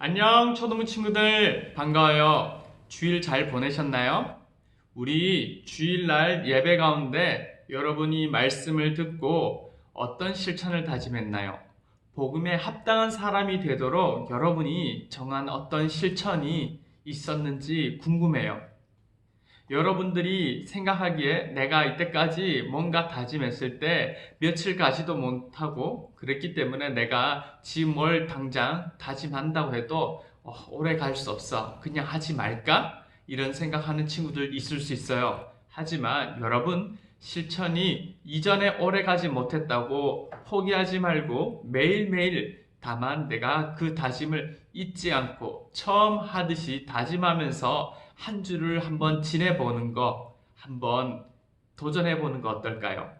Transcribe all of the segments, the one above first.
안녕, 초등부 친구들. 반가워요. 주일 잘 보내셨나요? 우리 주일날 예배 가운데 여러분이 말씀을 듣고 어떤 실천을 다짐했나요? 복음에 합당한 사람이 되도록 여러분이 정한 어떤 실천이 있었는지 궁금해요. 여러분들이 생각하기에 내가 이때까지 뭔가 다짐했을 때 며칠 가지도 못하고 그랬기 때문에 내가 지금 뭘 당장 다짐한다고 해도 오래 갈 수 없어. 그냥 하지 말까? 이런 생각하는 친구들 있을 수 있어요. 하지만 여러분, 실천이 이전에 오래 가지 못했다고 포기하지 말고 매일매일 다만 내가 그 다짐을 잊지 않고 처음 하듯이 다짐하면서 한 주를 한번 지내보는 거, 한번 도전해보는 거 어떨까요?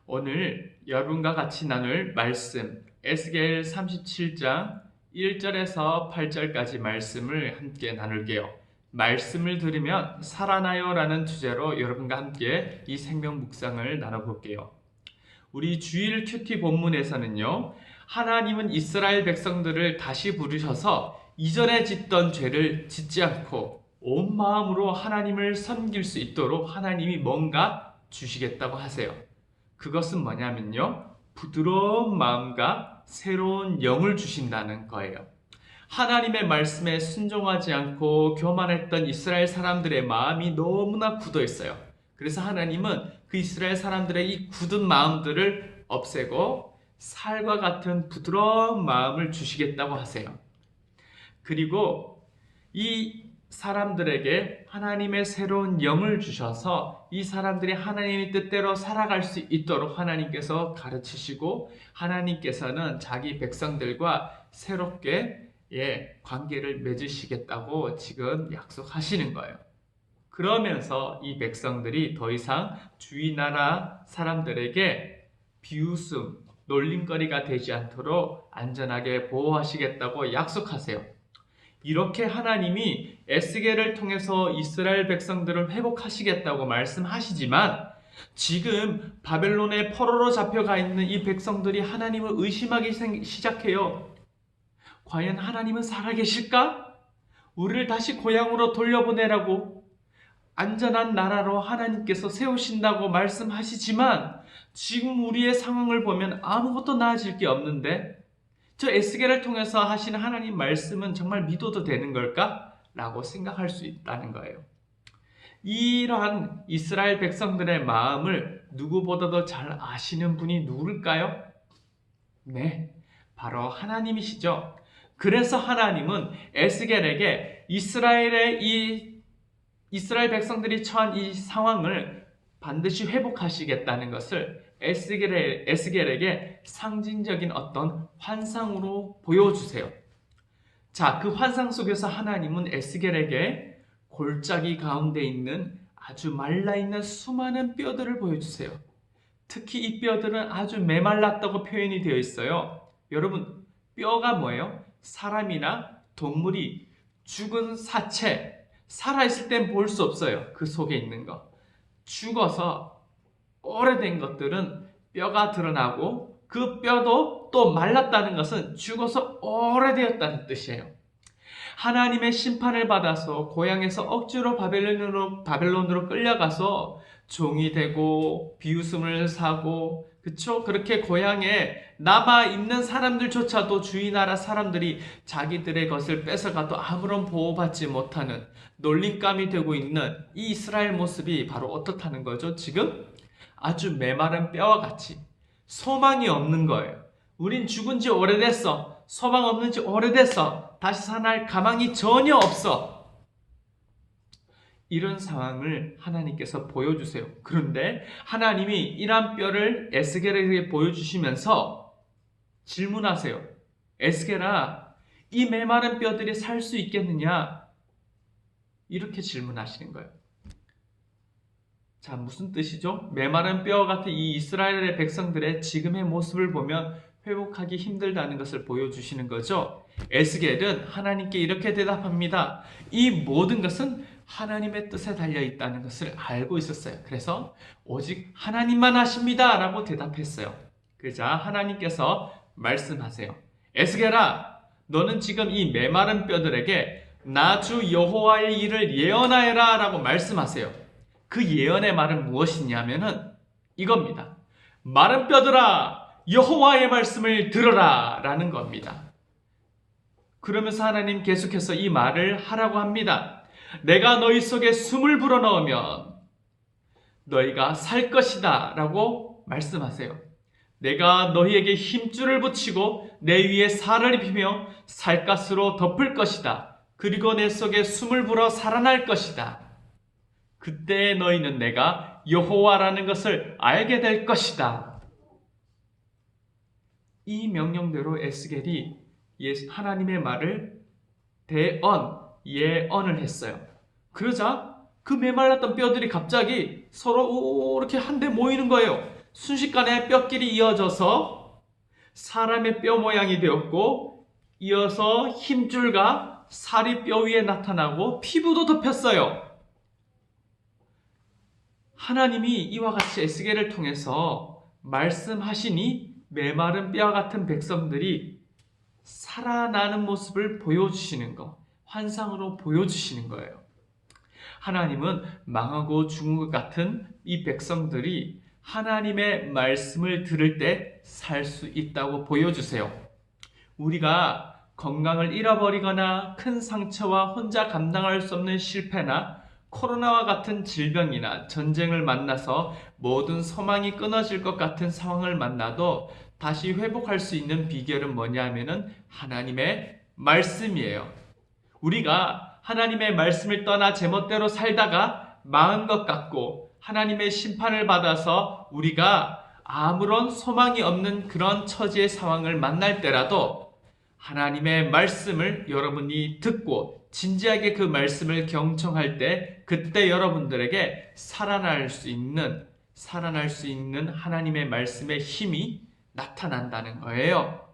오늘 여러분과 같이 나눌 말씀, 에스겔 37장 1절에서 8절까지 말씀을 함께 나눌게요. 말씀을 들으면 살아나요 라는 주제로 여러분과 함께 이 생명 묵상을 나눠볼게요. 우리 주일 큐티 본문에서는요, 하나님은 이스라엘 백성들을 다시 부르셔서 이전에 짓던 죄를 짓지 않고 온 마음으로 하나님을 섬길 수 있도록 하나님이 뭔가 주시겠다고 하세요. 그것은 뭐냐면요, 부드러운 마음과 새로운 영을 주신다는 거예요. 하나님의 말씀에 순종하지 않고 교만했던 이스라엘 사람들의 마음이 너무나 굳어 있어요. 그래서 하나님은 그 이스라엘 사람들의 이 굳은 마음들을 없애고 살과 같은 부드러운 마음을 주시겠다고 하세요. 그리고 이 사람들에게 하나님의 새로운 영을 주셔서 이 사람들이 하나님의 뜻대로 살아갈 수 있도록 하나님께서 가르치시고 하나님께서는 자기 백성들과 새롭게 관계를 맺으시겠다고 지금 약속하시는 거예요. 그러면서 이 백성들이 더 이상 주위 나라 사람들에게 비웃음, 놀림거리가 되지 않도록 안전하게 보호하시겠다고 약속하세요. 이렇게 하나님이 에스겔을 통해서 이스라엘 백성들을 회복하시겠다고 말씀하시지만 지금 바벨론의 포로로 잡혀가 있는 이 백성들이 하나님을 의심하기 시작해요. 과연 하나님은 살아계실까? 우리를 다시 고향으로 돌려보내라고 안전한 나라로 하나님께서 세우신다고 말씀하시지만 지금 우리의 상황을 보면 아무것도 나아질 게 없는데 저 에스겔을 통해서 하시는 하나님 말씀은 정말 믿어도 되는 걸까? 라고 생각할 수 있다는 거예요. 이러한 이스라엘 백성들의 마음을 누구보다도 잘 아시는 분이 누굴까요? 네, 바로 하나님이시죠. 그래서 하나님은 에스겔에게 이스라엘 백성들이 처한 이 상황을 반드시 회복하시겠다는 것을 에스겔에게 상징적인 어떤 환상으로 보여주세요. 자, 그 환상 속에서 하나님은 에스겔에게 골짜기 가운데 있는 아주 말라있는 수많은 뼈들을 보여주세요. 특히 이 뼈들은 아주 메말랐다고 표현이 되어 있어요. 여러분, 뼈가 뭐예요? 사람이나 동물이 죽은 사체, 살아있을 땐 볼 수 없어요. 그 속에 있는 거. 죽어서 오래된 것들은 뼈가 드러나고 그 뼈도 또 말랐다는 것은 죽어서 오래되었다는 뜻이에요. 하나님의 심판을 받아서 고향에서 억지로 바벨론으로 끌려가서 종이 되고 비웃음을 사고 그쵸? 그렇게 고향에 남아있는 사람들조차도 주위 나라 사람들이 자기들의 것을 뺏어가도 아무런 보호받지 못하는 놀림감이 되고 있는 이 이스라엘 모습이 바로 어떻다는 거죠? 지금 아주 메마른 뼈와 같이 소망이 없는 거예요. 우린 죽은 지 오래됐어. 소망 없는 지 오래됐어. 다시 살아날 가망이 전혀 없어. 이런 상황을 하나님께서 보여주세요. 그런데 하나님이 이런 뼈를 에스겔에게 보여주시면서 질문하세요. 에스겔아, 이 메마른 뼈들이 살 수 있겠느냐? 이렇게 질문하시는 거예요. 자, 무슨 뜻이죠? 메마른 뼈 같은 이 이스라엘의 백성들의 지금의 모습을 보면 회복하기 힘들다는 것을 보여주시는 거죠. 에스겔은 하나님께 이렇게 대답합니다. 이 모든 것은 하나님의 뜻에 달려 있다는 것을 알고 있었어요. 그래서 오직 하나님만 하십니다 라고 대답했어요. 그러자 하나님께서 말씀하세요. 에스겔아, 너는 지금 이 메마른 뼈들에게 나 주 여호와의 일을 예언하여라 라고 말씀하세요. 그 예언의 말은 무엇이냐면은 이겁니다. 마른 뼈들아 여호와의 말씀을 들어라 라는 겁니다. 그러면서 하나님 계속해서 이 말을 하라고 합니다. 내가 너희 속에 숨을 불어넣으면 너희가 살 것이다 라고 말씀하세요. 내가 너희에게 힘줄을 붙이고 내 위에 살을 입히며 살갗으로 덮을 것이다. 그리고 내 속에 숨을 불어 살아날 것이다. 그때 너희는 내가 여호와라는 것을 알게 될 것이다. 이 명령대로 에스겔이 하나님의 말을 예언을 했어요. 그러자 그 메말랐던 뼈들이 갑자기 서로 이렇게 한데 모이는 거예요. 순식간에 뼈끼리 이어져서 사람의 뼈 모양이 되었고, 이어서 힘줄과 살이 뼈 위에 나타나고 피부도 덮였어요. 하나님이 이와 같이 에스겔을 통해서 말씀하시니 메마른 뼈 같은 백성들이 살아나는 모습을 보여주시는 것, 환상으로 보여주시는 거예요. 하나님은 망하고 죽은 것 같은 이 백성들이 하나님의 말씀을 들을 때 살 수 있다고 보여주세요. 우리가 건강을 잃어버리거나 큰 상처와 혼자 감당할 수 없는 실패나 코로나와 같은 질병이나 전쟁을 만나서 모든 소망이 끊어질 것 같은 상황을 만나도 다시 회복할 수 있는 비결은 뭐냐면은 하나님의 말씀이에요. 우리가 하나님의 말씀을 떠나 제멋대로 살다가 망한 것 같고 하나님의 심판을 받아서 우리가 아무런 소망이 없는 그런 처지의 상황을 만날 때라도 하나님의 말씀을 여러분이 듣고 진지하게 그 말씀을 경청할 때 그때 여러분들에게 살아날 수 있는 하나님의 말씀의 힘이 나타난다는 거예요.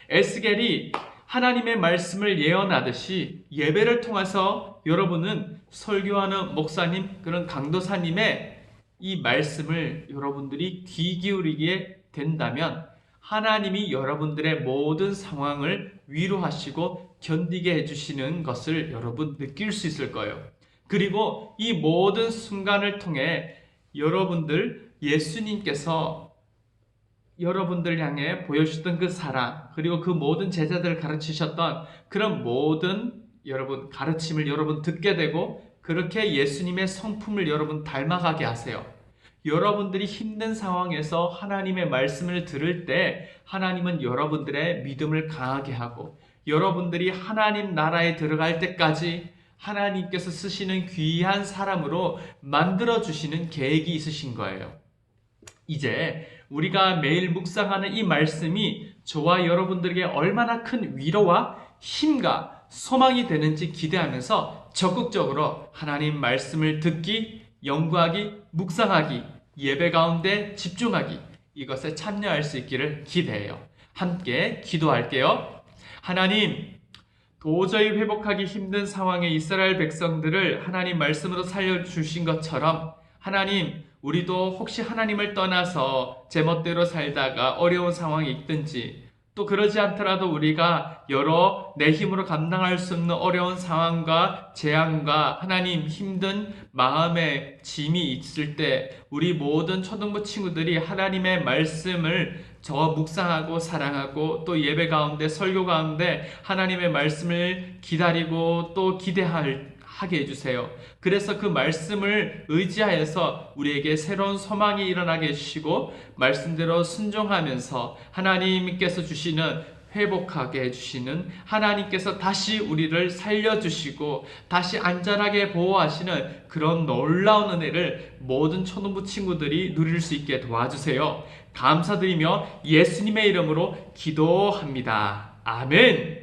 에스겔이 하나님의 말씀을 예언하듯이 예배를 통해서 여러분은 설교하는 목사님, 그런 강도사님의 이 말씀을 여러분들이 귀 기울이게 된다면 하나님이 여러분들의 모든 상황을 위로하시고 견디게 해주시는 것을 여러분 느낄 수 있을 거예요. 그리고 이 모든 순간을 통해 여러분들 예수님께서 여러분들 향해 보여주셨던 그 사랑, 그리고 그 모든 제자들을 가르치셨던 그런 모든 가르침을 여러분 듣게 되고 그렇게 예수님의 성품을 여러분 닮아가게 하세요. 여러분들이 힘든 상황에서 하나님의 말씀을 들을 때 하나님은 여러분들의 믿음을 강하게 하고 여러분들이 하나님 나라에 들어갈 때까지 하나님께서 쓰시는 귀한 사람으로 만들어주시는 계획이 있으신 거예요. 이제 우리가 매일 묵상하는 이 말씀이 저와 여러분들에게 얼마나 큰 위로와 힘과 소망이 되는지 기대하면서 적극적으로 하나님 말씀을 듣기, 연구하기, 묵상하기, 예배 가운데 집중하기, 이것에 참여할 수 있기를 기대해요. 함께 기도할게요. 하나님, 도저히 회복하기 힘든 상황의 이스라엘 백성들을 하나님 말씀으로 살려주신 것처럼 하나님, 우리도 혹시 하나님을 떠나서 제멋대로 살다가 어려운 상황이 있든지 또 그러지 않더라도 우리가 여러 내 힘으로 감당할 수 없는 어려운 상황과 재앙과 하나님 힘든 마음의 짐이 있을 때 우리 모든 초등부 친구들이 하나님의 말씀을 묵상하고 사랑하고 또 예배 가운데 설교 가운데 하나님의 말씀을 기다리고 또 하게 해주세요. 그래서 그 말씀을 의지하여서 우리에게 새로운 소망이 일어나게 해주시고 말씀대로 순종하면서 하나님께서 주시는 회복하게 해주시는 하나님께서 다시 우리를 살려주시고 다시 안전하게 보호하시는 그런 놀라운 은혜를 모든 초등부 친구들이 누릴 수 있게 도와주세요. 감사드리며 예수님의 이름으로 기도합니다. 아멘.